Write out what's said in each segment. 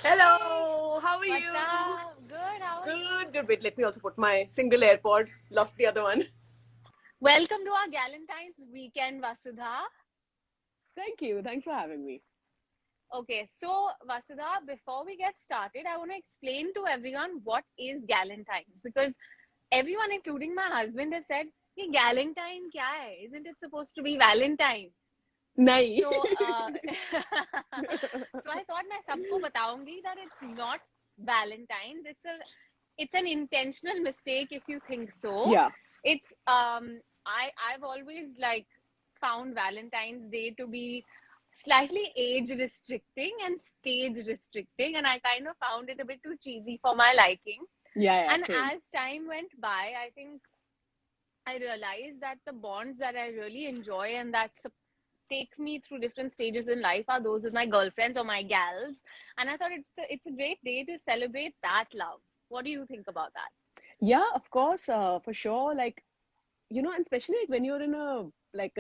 Hey, Hello, how are what's you? up? Good, how are you? Good, good. Wait, let me also put my single AirPod. Lost the other one. Welcome to our Galentine's weekend, Vasudha. Thank you. Thanks for having me. Okay, so Vasudha, before we get started, I want to explain to everyone what is Galentine's because everyone, including my husband, has said, "Ye Galentine kya hai? Isn't it supposed to be Valentine?" Nahi. So, so I thought मैं सबको बताऊंगी that it's not Valentine's. It's an intentional mistake if you think so. Yeah. It's I've always like found Valentine's Day to be slightly age restricting and stage restricting, and I kind of found it a bit too cheesy for my liking. Yeah, yeah, And same. as time went by, I think I realized that the bonds that I really enjoy and that take me through different stages in life are those with my girlfriends or my gals. And I thought it's a great day to celebrate that love. What do you think about that? Yeah, of course, for sure. And especially like when you're in a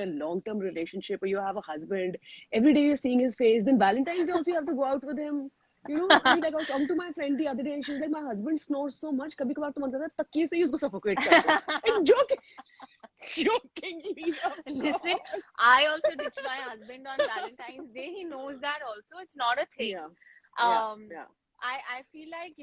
long-term relationship or you have a husband, every day you're seeing his face, then Valentine's Day also you have to go out with him. I mean, like I was talking to my friend the other day, and she was like, my husband snores so much, kabhi kabhar to man karta hai, तकिए से ही उसको suffocate कर दूं. Like jokingly, of Listen, course. I also ditched my husband on Valentine's Day. He knows that also. It's not a thing. Yeah, yeah, Um, yeah. I feel like,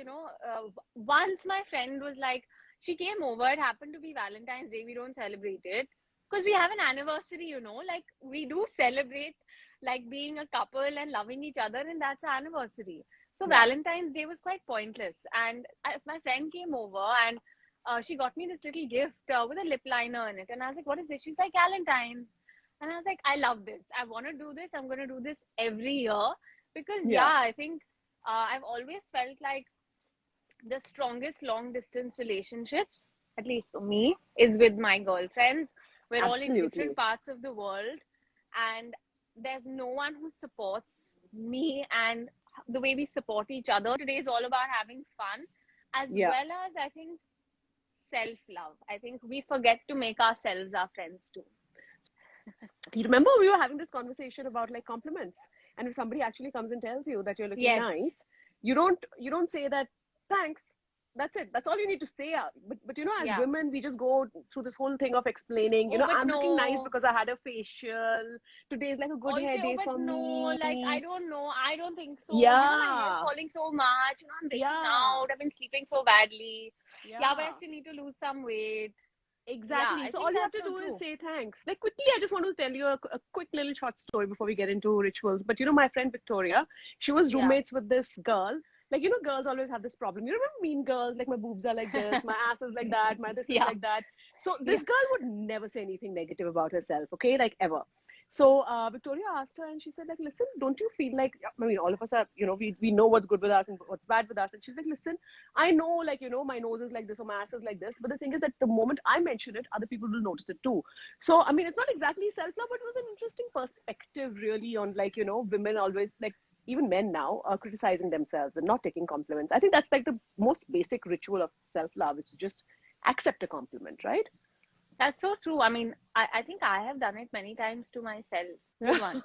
once my friend was like, she came over. It happened to be Valentine's Day. We don't celebrate it because we have an anniversary, like we do celebrate like being a couple and loving each other, and that's our anniversary. So Yeah. Valentine's Day was quite pointless. And my friend came over and she got me this little gift with a lip liner in it. And I was like, what is this? She's like, Galentine's. And I was like, I love this. I want to do this. I'm going to do this every year because, yeah, Yeah. I think I've always felt like the strongest long distance relationships, at least for me, is with my girlfriends. We're all in different Absolutely. parts of the world, and there's no one who supports me and the way we support each other. Today is all about having fun, as Yeah. well as I think self love. I think we forget to make ourselves our friends too. You remember we were having this conversation about like compliments, and if somebody actually comes and tells you that you're looking Yes. nice, you don't say that thanks. That's it. That's all you need to say. But as Yeah. women, we just go through this whole thing of explaining. Oh, but I'm looking nice no. because I had a facial. Today is like a good Or you hair say, oh, day but for no, like, I me. don't know. I don't think so. My hair's Yeah. falling so much. I'm breaking Yeah. out. I've been sleeping so badly. Yeah, but I Yeah. still need to lose some weight. Yeah, Exactly. I So all think you have that's to so do is true. say thanks. Like quickly, I just want to tell you a quick little short story before we get into rituals. But my friend Victoria, she was Yeah. roommates with this girl. Like, girls always have this problem. You remember Mean Girls? Like my boobs are like this, my ass is like that, my this is Yeah. like that. So Yeah. this girl would never say anything negative about herself, okay? Like ever. So Victoria asked her, and she said, like, listen, don't you feel like, I mean, all of us are, we know what's good with us and what's bad with us. And she's like, listen, I know, like, my nose is like this or my ass is like this. But the thing is that the moment I mention it, other people will notice it too. So, I mean, it's not exactly self love, but it was an interesting perspective, really, on like, women always, like, even men now are criticizing themselves and not taking compliments. I think that's like the most basic ritual of self love is to just accept a compliment, right? That's so true. I mean, I think I have done it many times to myself. Good one.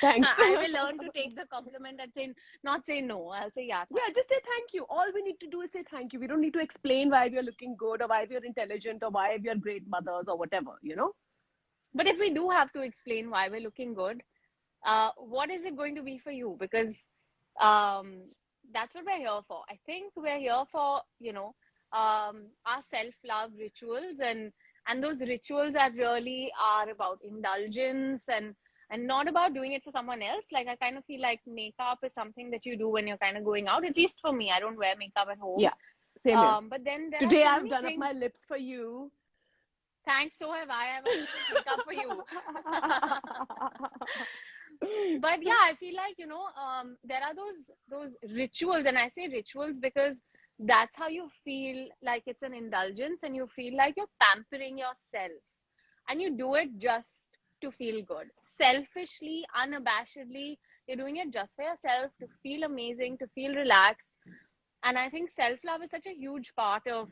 Thanks. I will learn to take the compliment and not say no. I'll say, yeah, Yeah, thanks. just say thank you. All we need to do is say thank you. We don't need to explain why we are looking good or why we are intelligent or why we are great mothers or whatever. But if we do have to explain why we're looking good, what is it going to be for you? Because um, that's what we're here for. I think we're here for, our self-love rituals, and those rituals that really are about indulgence and not about doing it for someone else. Like I kind of feel like makeup is something that you do when you're kind of going out. At least for me, I don't wear makeup at home. Yeah, same here. But then there are Today so I've many done up things. my lips for you. Thanks, so have I. I've also put makeup for you. But yeah, I feel like there are those rituals, and I say rituals because that's how you feel like it's an indulgence, and you feel like you're pampering yourself, and you do it just to feel good, selfishly, unabashedly. You're doing it just for yourself, to feel amazing, to feel relaxed. And I think self-love is such a huge part of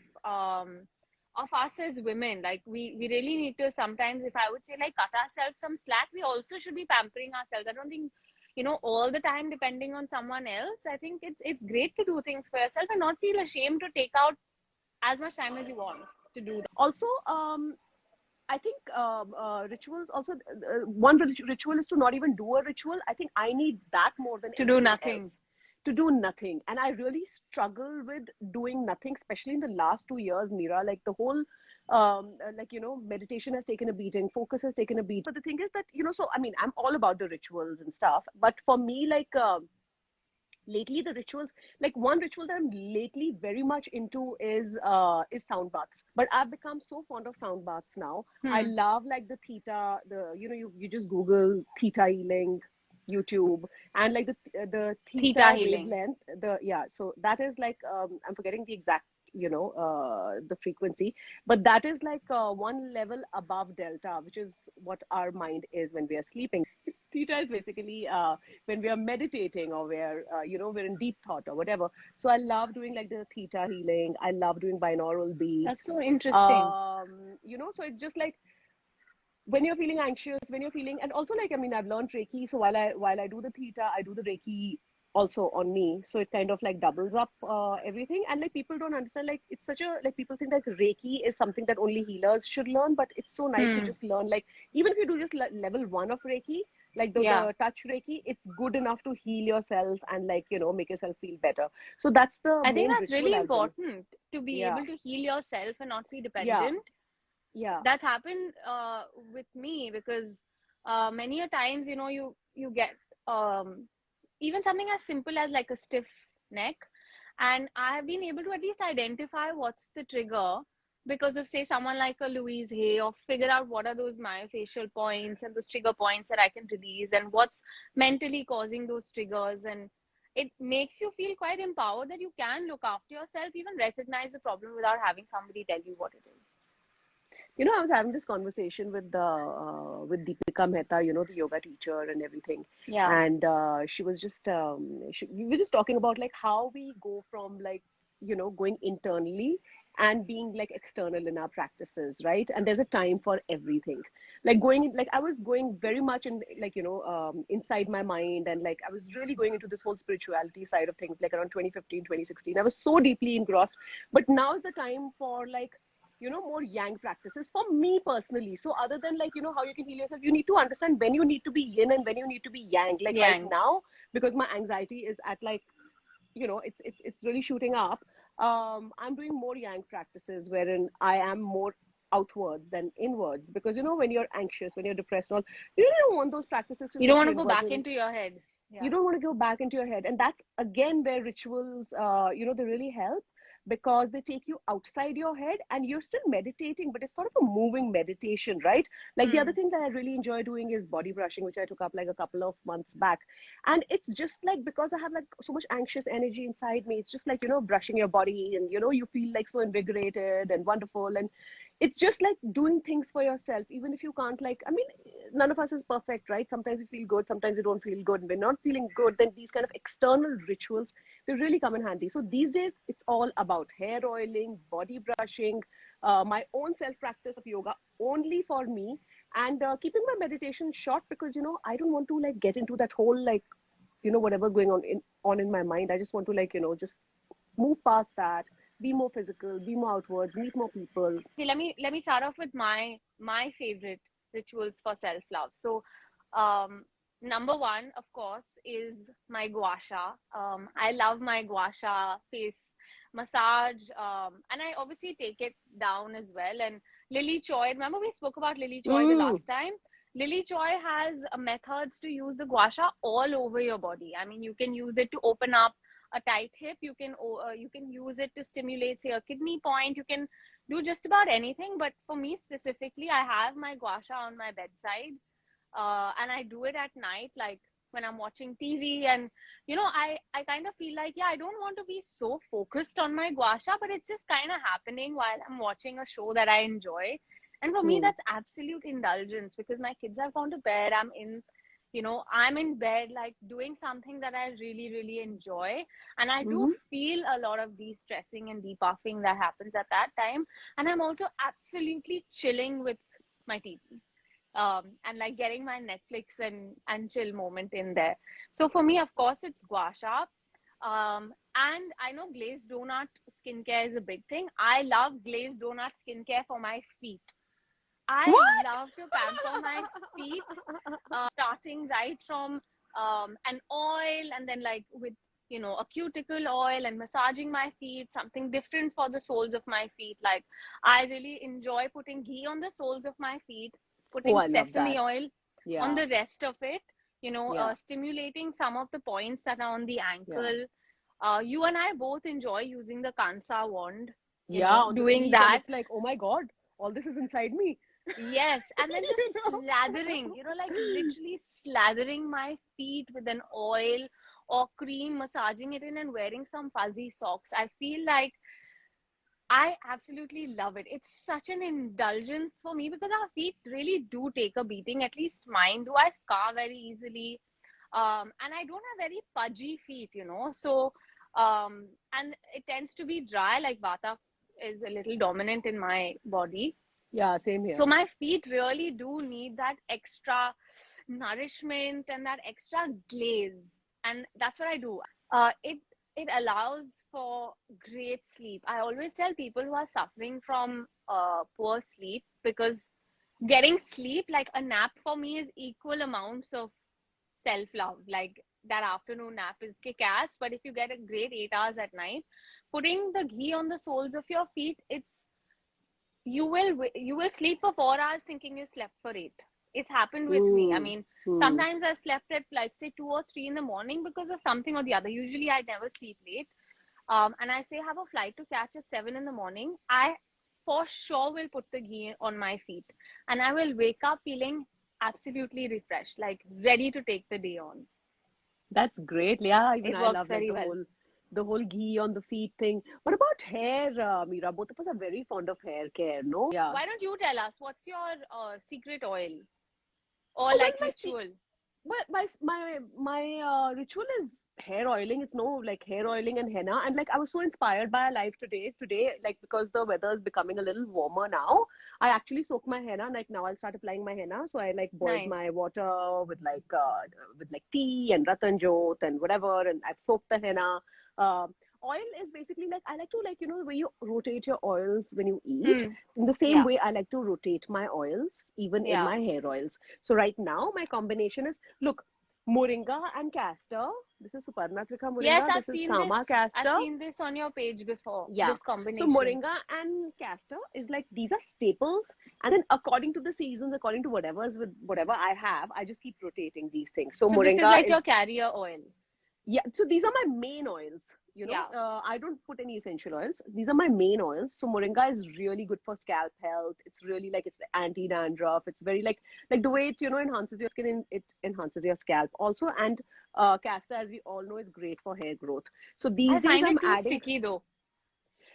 us as women. Like we really need to sometimes, if I would say, like, cut ourselves some slack. We also should be pampering ourselves. I don't think all the time depending on someone else. I think it's great to do things for yourself and not feel ashamed to take out as much time as you want to do that. Also, I think rituals also, one ritual is to not even do a ritual. I think I need that more than To do anything nothing. else. To do nothing. And I really struggle with doing nothing, especially in the last 2 years, Mira. Like the whole, meditation has taken a beating, focus has taken a beat. But the thing is that, so I mean, I'm all about the rituals and stuff. But for me, like, lately the rituals, like one ritual that I'm lately very much into is sound baths. But I've become so fond of sound baths now. I love like the theta, you just Google theta healing YouTube, and like the Theta theta healing. wavelength, so that is like, I'm forgetting the exact, the frequency, but that is like one level above delta, which is what our mind is when we are sleeping. Theta is basically when we are meditating, or we're in deep thought or whatever. So I love doing like the theta healing. I love doing binaural beats. That's so interesting. So it's just like when you're feeling anxious, when you're feeling, and also like, I mean, I've learned Reiki. So while I do the theta, I do the Reiki also on me. So it kind of like doubles up everything. And like people don't understand, like it's such a, like people think like Reiki is something that only healers should learn, but it's so nice to just learn. Like even if you do just level 1 of Reiki, like the touch Reiki, it's good enough to heal yourself and like, make yourself feel better. So that's the I think main that's really ritual as well. important, to be Yeah. able to heal yourself and not be Yeah. dependent. Yeah. That's happened with me, because many a times, you get even something as simple as like a stiff neck, and I have been able to at least identify what's the trigger because of, say, someone like a Louise Hay, or figure out what are those myofascial points and those trigger points that I can release, and what's mentally causing those triggers. And it makes you feel quite empowered that you can look after yourself, even recognize the problem without having somebody tell you what it is. I was having this conversation with Deepika Mehta, the yoga teacher and everything. Yeah. And she was just, we were just talking about like how we go from like, going internally and being like external in our practices, right? And there's a time for everything. Like I was going very much in like, inside my mind, and like I was really going into this whole spirituality side of things, like around 2015, 2016. I was so deeply engrossed. But now is the time for like, more yang practices for me personally. So other than like, how you can heal yourself, you need to understand when you need to be yin and when you need to be yang. Like right Yang. now, because my anxiety is at like, it's really shooting up. I'm doing more yang practices wherein I am more outwards than inwards, because when you're anxious, when you're depressed, all you really don't want those practices to You don't take want you to go inwards. back into your head. Yeah. You don't want to go back into your head, and that's again where rituals they really help, because they take you outside your head and you're still meditating, but it's sort of a moving meditation, right? Like the other thing that I really enjoy doing is body brushing, which I took up like a couple of months back. And it's just like, because I have like so much anxious energy inside me, it's just like, brushing your body, and you feel like so invigorated and wonderful. And it's just like doing things for yourself, even if you can't, like, I mean, none of us is perfect, right? Sometimes we feel good, sometimes we don't feel good. And we're not feeling good, then these kind of external rituals, they really come in handy. So these days it's all about hair oiling, body brushing, my own self practice of yoga only for me, and keeping my meditation short, because I don't want to like get into that whole like, whatever's going on in my mind. I just want to like, just move past that, be more physical, be more outwards, meet more people. Okay, let me start off with my favorite rituals for self love. So, um, number one, of course, is my gua sha. I love my gua sha face massage, and I obviously take it down as well. And Lily Choi, remember we spoke about Lily Choi the last time? Lily Choi has methods to use the gua sha all over your body. I mean, you can use it to open up a tight hip. You can use it to stimulate, say, a kidney point. You can do just about anything. But for me specifically, I have my gua sha on my bedside, and I do it at night, like when I'm watching TV. And I kind of feel like, yeah, I don't want to be so focused on my gua sha, but it's just kind of happening while I'm watching a show that I enjoy. And for me, that's absolute indulgence, because my kids have gone to bed. I'm in bed, like doing something that I really, really enjoy. And I do feel a lot of de-stressing and depuffing that happens at that time. And I'm also absolutely chilling with my TV. and like getting my Netflix and chill moment in there. So for me, of course, it's gua sha. And I know glazed donut skincare is a big thing. I love glazed donut skincare for my feet. I What? love to pamper my feet, starting right from an oil, and then like with a cuticle oil, and massaging my feet, something different for the soles of my feet. Like I really enjoy putting ghee on the soles of my feet, Oh, putting I love sesame that. oil on Yeah. the rest of it, Yeah. stimulating some of the points that are on the Yeah. ankle. You and I both enjoy using the Kansa wand, Yeah, on the doing feet, and that. it's like, oh my God, all this is inside me. Yes, and then just You know? slathering, like literally slathering my feet with an oil or cream, massaging it in, and wearing some fuzzy socks. I feel like I absolutely love it. It's such an indulgence for me because our feet really do take a beating, at least mine do. I scar very easily. And I don't have very pudgy feet, So, and it tends to be dry, like Vata is a little dominant in my body. Yeah, same here. So my feet really do need that extra nourishment and that extra glaze, and that's what I do. It allows for great sleep. I always tell people who are suffering from poor sleep, because getting sleep, like a nap for me, is equal amounts of self love. Like that afternoon nap is kick ass, but if you get a great 8 hours at night, putting the ghee on the soles of your feet, you will sleep for 4 hours thinking you slept for 8. It's happened with me. I Mm, mean, mm. sometimes I've slept at like say 2 or 3 in the morning because of something or the other. Usually I never sleep late. And I say have a flight to catch at 7 in the morning. I for sure will put the ghee on my feet, and I will wake up feeling absolutely refreshed, like ready to take the day on. That's great. Yeah, even It I works love like very well. the whole ghee on the feet thing. What about hair, Mira? Both of us are very fond of hair care, no? Yeah. Why don't you tell us what's your secret oil or Oh well, like ritual? my ritual is hair oiling. It's no like hair oiling and henna. And like I was so inspired by our life today. Today, like because the weather is becoming a little warmer now, I actually soaked my henna. Like now I'll start applying my henna. So I like boiled Nice. my water with like tea and ratan jot and whatever, and I've soaked the henna. Oil is basically like I like to like the way you rotate your oils when you eat. Hmm. In the same Yeah. way, I like to rotate my oils even in Yeah. my hair oils. So right now, my combination is look, moringa and castor. This is Suparnatrika Yes, moringa. I've This is seen this. Kama I've castor. seen this on your page before. Yeah. This So combination. moringa and castor is like these are staples, and then according to the seasons, according to whatever I have, I just keep rotating these things. So So this is moringa like is your carrier oil. yeah, so these are my main oils. Yeah. I don't put any essential oils. These are my main oils. So moringa is really good for scalp health. It's really like it's anti-dandruff. It's very like the way it enhances your skin. It enhances your scalp also. And castor, as we all know, is great for hair growth. So these I days find I'm it too adding. sticky though.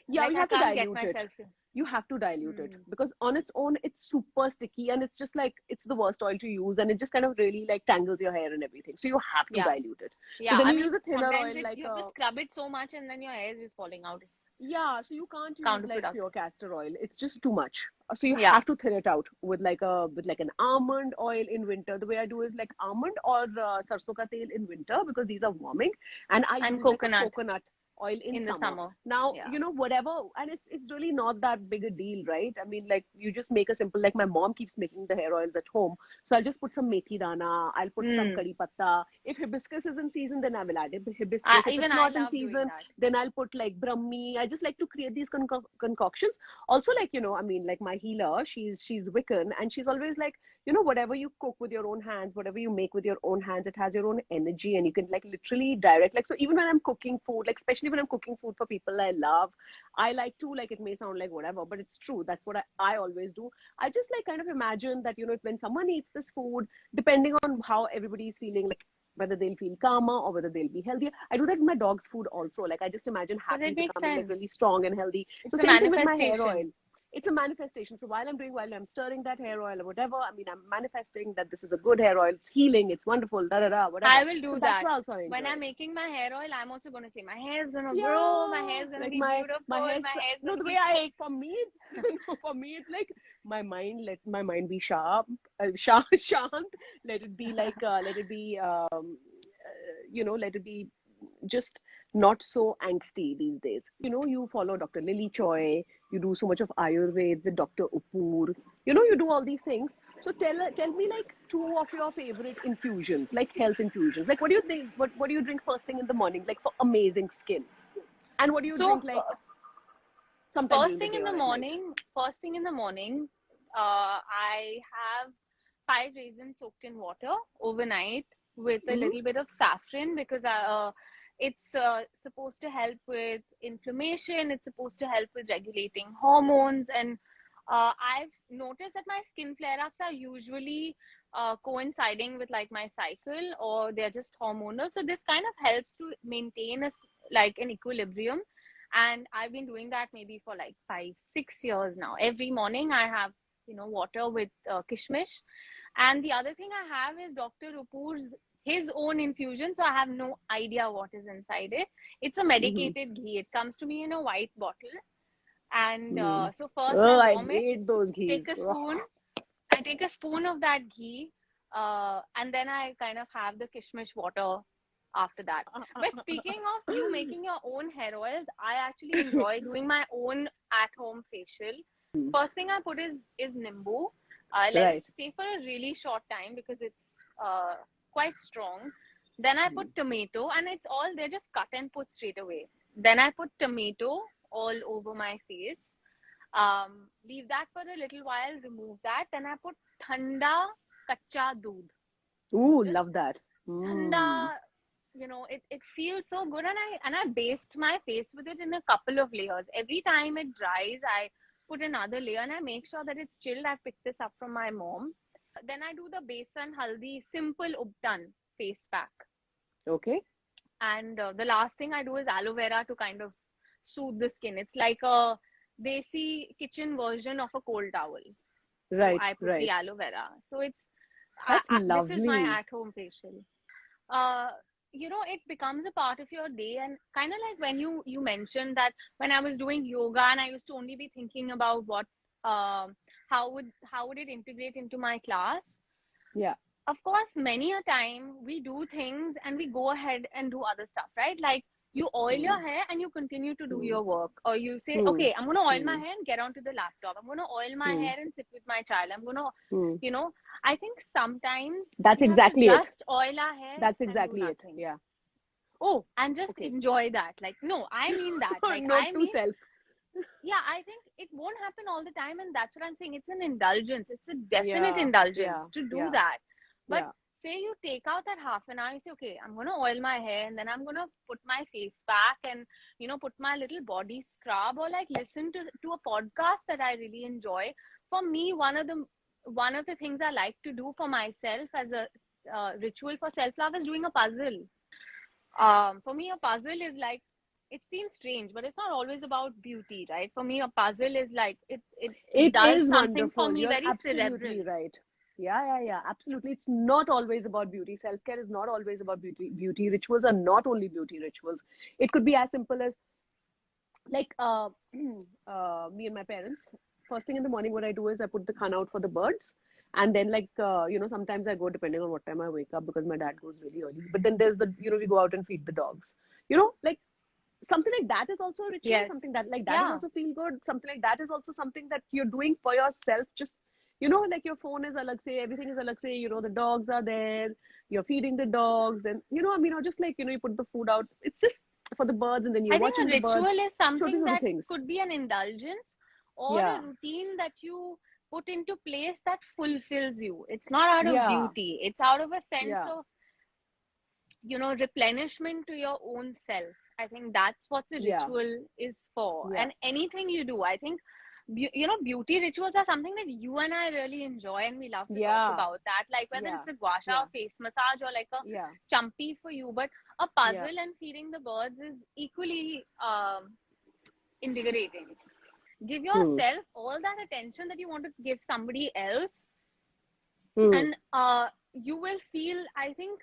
Yeah, Like you I have to can't get dilute it. myself to. You have to dilute it Hmm. because on its own it's super sticky and it's just like it's the worst oil to use and it just kind of really like tangles your hair and everything. So you have to Yeah. dilute it. So Yeah. then I you use mean, a thinner sometimes oil like you have to a scrub it so much, and then your hair is just falling out. It's yeah, so you can't use like counterproductive. pure castor oil. It's just too much. So you Yeah. have to thin it out with like an almond oil in winter. The way I do is like almond or sarson ka tel in winter because these are warming, and I And use like a coconut coconut oil in in the summer. summer. Now, Yeah. whatever, and it's really not that big a deal, right? I mean, like you just make a simple like my mom keeps making the hair oils at home. So I'll just put some methi dana, I'll put some Hmm. kari patta. If hibiscus is in season, then I will add hibiscus. If Even it's I not in love doing season, that. then I'll put like brahmi. I just like to create these concoctions. Also, like I mean, like my healer, she's Wiccan, and she's always like, whatever you cook with your own hands, whatever you make with your own hands, it has your own energy, and you can like literally direct. Like so, even when I'm cooking food, like especially when I'm cooking food for people I love, I like to like it may sound like whatever, but it's true. That's what I always do. I just like kind of imagine that when someone eats this food, depending on how everybody is feeling, like whether they'll feel calmer or whether they'll be healthier. I do that with my dog's food also. Like I just imagine But Happy it makes becoming like sense. really strong and healthy. So It's a same thing with my hair manifestation. oil. it's a manifestation. So while I'm stirring that hair oil or whatever, I mean, I'm manifesting that this is a good hair oil. It's healing. It's wonderful. Da da da. Whatever. I will So do that's that. why also I When enjoy I'm it. making my hair oil, I'm also going to say, my hair is going to grow, my Yeah, hair is going to like be my beautiful, hair. my hair is No, going to the way be I thick. for me it's no, for me it's like let my mind be sharp, shant. Let it be like let it be let it be just not so angsty these days. You follow Dr. Lily Choi, you do so much of Ayurveda with Dr. Upur. You do all these things. So tell me like two of your favorite infusions, like health infusions. Like what do you think? What do you drink first thing in the morning, like for amazing skin? And what do you So, drink like sometime during the day or at night? first thing in the morning, I have 5 raisins soaked in water overnight with a Mm-hmm. little bit of saffron because it's supposed to help with inflammation. It's supposed to help with regulating hormones. And I've noticed that my skin flare-ups are usually coinciding with like my cycle, or they're just hormonal. So this kind of helps to maintain like an equilibrium. And I've been doing that maybe for like 5 6 years now. Every morning I have water with kishmish. And the other thing I have is Dr. Rupur's his own infusion, so I have no idea what is inside it. It's a Mm-hmm. medicated ghee. It comes to me in a white bottle. And Mm. so first Oh, I I warm it, hate those take ghees. a Ugh. spoon. I take a spoon of that ghee, and then I kind of have the kishmish water after that. But speaking of you making your own hair oils, I actually enjoy doing my own at-home facial. First thing I put is nimbu. I let it Right. stay for a really short time because it's quite strong. Then I put tomato, and it's all they're just cut and put straight away. Then I put tomato all over my face. Leave that for a little while, remove that. Then I put thanda kacha doodh. Ooh, Just love that. Mm. thanda, it feels so good. And I baste my face with it in a couple of layers. Every time it dries, I put another layer and I make sure that it's chilled. I picked this up from my mom. Then I do the besan haldi simple ubtan face pack. Okay. And the last thing I do is aloe vera to kind of soothe the skin. It's like a desi kitchen version of a cold towel. So Right, I put the right. aloe vera. So That's this is my lovely. at-home facial. uh, it becomes a part of your day. And kind of like when you mentioned that when I was doing yoga and I used to only be thinking about um, how would it integrate into my class. Yeah. Of course, many a time we do things and we go ahead and do other stuff, right? Like you oil your Hmm. hair and you continue to do Hmm. your work, or you say, Hmm. okay, I'm going to oil my Hmm. hair and get onto the laptop. I'm going to oil my Hmm. hair and sit with my child. I'm going to, Hmm. you know, I think sometimes That's we have to exactly it. just oil our hair That's and do exactly it. nothing Yeah. Oh, and just okay. enjoy that. Like, no, I mean that. Like, Note I to mean, self. yeah, I think it won't happen all the time. And that's what I'm saying. It's an indulgence. It's a definite Yeah. Yeah. indulgence to do Yeah. that. But Yeah. say you take out that half an hour, you say, okay, I'm going to oil my hair and then I'm going to put my face pack and, put my little body scrub, or like listen to a podcast that I really enjoy. For me, one of the things I like to do for myself as a ritual for self-love is doing a puzzle. For me, a puzzle is like, it seems strange, but it's not always about beauty, right? For me, a puzzle is like it It does is something for wonderful. me You're very cerebral. absolutely right. Yeah, yeah, yeah. Absolutely. It's not always about beauty. Self-care is not always about beauty. Beauty rituals are not only beauty rituals. It could be as simple as like me and my parents. First thing in the morning, what I do is I put the khana out for the birds. And then like sometimes I go depending on what time I wake up because my dad goes really early. But then there's we go out and feed the dogs. Like something like that is also a ritual. Yes. Something that like that is Yeah. also feel good. Something like that is also something that you're doing for yourself. Just like your phone is alag say, everything is alag say. The dogs are there. You're feeding the dogs. Then or just like you put the food out. It's just for the birds, and then you're I think watching a the birds. ritual is Shorty something shorty that things. could be an indulgence or a Yeah, routine that you put into place that fulfills you. It's not out of yeah, beauty, it's out of a sense yeah, of, replenishment to your own self. I think that's what the yeah, ritual is for. yeah, And anything you do, I think, beauty rituals are something that you and I really enjoy, and we love to talk yeah, about that. Like whether yeah, it's a gua sha yeah, or face massage or like a yeah, chumpy for you, but a yeah. puzzle and feeding the birds is equally invigorating. Give yourself all that attention that you want to give somebody else, and you will feel, I think,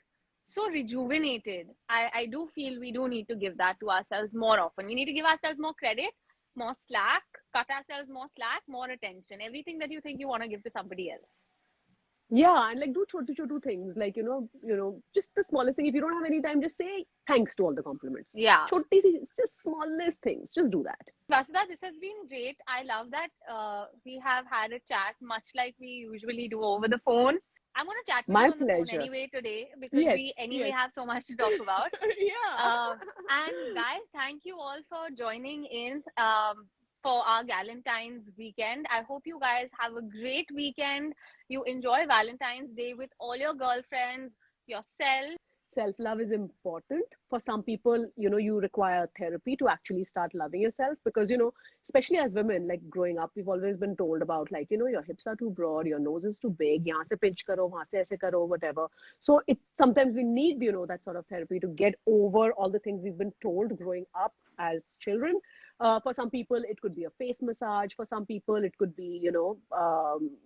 so rejuvenated. I do feel we do need to give that to ourselves more often. We need to give ourselves more credit, more slack, cut ourselves more slack, more attention. Everything that you think you want to give to somebody else. Yeah, and like do chotu things, like just the smallest thing. If you don't have any time, just say thanks to all the compliments. Yeah. Choti si, just smallest things. Just do that. Vasudha, this has been great. I love that we have had a chat much like we usually do over the phone. I'm going to chat with My you on the phone pleasure. anyway today, because we anyway have so much to talk about. Yeah. And guys, thank you all for joining in for our Galentine's weekend. I hope you guys have a great weekend. You enjoy Valentine's Day with all your girlfriends, yourself. Self-love is important. For some people, you require therapy to actually start loving yourself, because, especially as women, like growing up, we've always been told about, like, your hips are too broad, your nose is too big, yahan se pinch karo, wahan se aise karo, whatever. So sometimes we need, that sort of therapy to get over all the things we've been told growing up as children. For some people, it could be a face massage. For some people, it could be,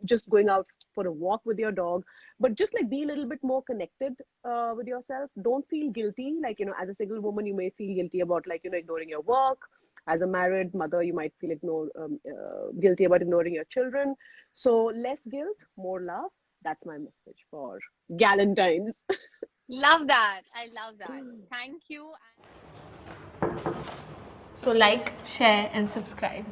just going out for a walk with your dog. But just like be a little bit more connected with yourself. Don't feel guilty. Like, as a single woman, you may feel guilty about, like, ignoring your work. As a married mother, you might feel guilty about ignoring your children. So less guilt, more love. That's my message for Galentines. Love that. I love that. Thank you. So like, share and subscribe.